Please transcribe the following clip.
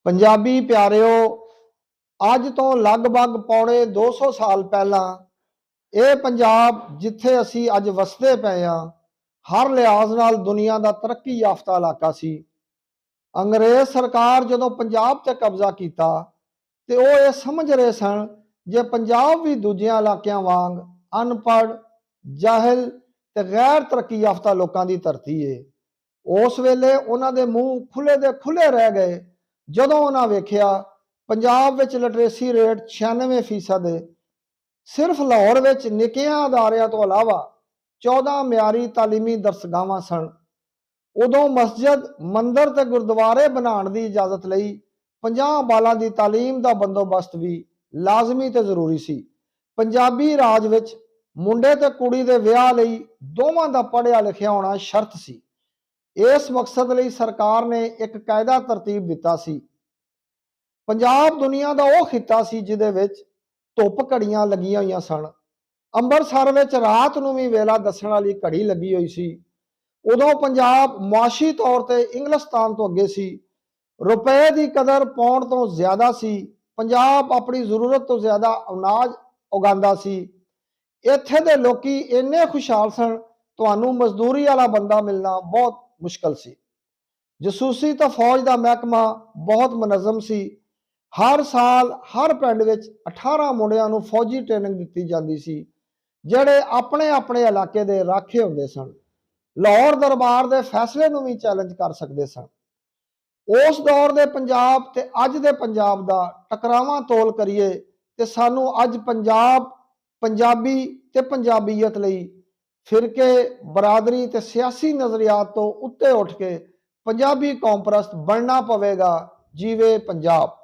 पंजाबी प्यारिओ, अज तो लगभग पौने 200 साल पहला ये पंजाब जिथे असी अज वसते पे हाँ, हर लिहाज नाल दुनिया का तरक्की याफ्ता इलाका सी। अंग्रेज सरकार जदों पंजाब ते कब्जा किया तो वह ये समझ रहे सन जे पंजाब भी दूजिया इलाकों वांग अनपढ़, जाहिल ते गैर तरक्की याफ्ता लोगों की धरती है। उस वेले उन्होंने मूँह खुले दे खुले रह गए जदों उन्हें वेख्या पंजाब विच लिटरेसी रेट 96% है। सिर्फ लाहौर विच निक्कियां अदारियां तो अलावा 14 म्यारी तालीमी दरसगावां सन। उदों मस्जिद, मंदिर ते गुरुद्वारे बनाने की इजाजत लई 50 बालां की तालीम का बंदोबस्त भी लाजमी ते जरूरी सी। पंजाबी राज विच मुंडे ते कुड़ी दे विआह लई दोवां दा पढ़िया लिखिया होना शर्त सी। इस मकसद लई सरकार ने एक कायदा तरतीब दिता सी। पंजाब दुनिया का वह खिता सी जिहदे विच धुप घड़ियां लगियां हुई सन। अंबरसर विच रात नूं भी वेला दसण वाली घड़ी लगी हुई सी। उदों पंजाब मुआशी तौर पर इंग्लिस्तान तो अगे सी। रुपए की कदर पाउंड तो ज्यादा सी। पंजाब अपनी जरूरत तो ज्यादा अनाज उगांदा सी। इत्थे दे लोकी इन्ने खुशहाल सन, तुहानूं मजदूरी वाला बंदा मिलना बहुत मुश्किल सी। जसूसी तो फौज का महकमा बहुत मुनज़म सी। हर साल हर पिंड विच 18 मुंडियां नूं फौजी ट्रेनिंग दी जाती सी, जिहड़े अपने अपने इलाके दे राखे हुंदे सन। लाहौर दरबार के फैसले नूं भी चैलेंज कर सकते सन। उस दौर के पंजाब ते अज दे पंजाब का टकरावा तोल करिए तो सानू अज पंजाब, पंजाबी ते पंजाबीयत लई फिरके, बरादरी ते सियासी नज़रियात तो उत्ते उठ के पंजाबी कौम परस्त बनना पवेगा। जीवे पंजाब।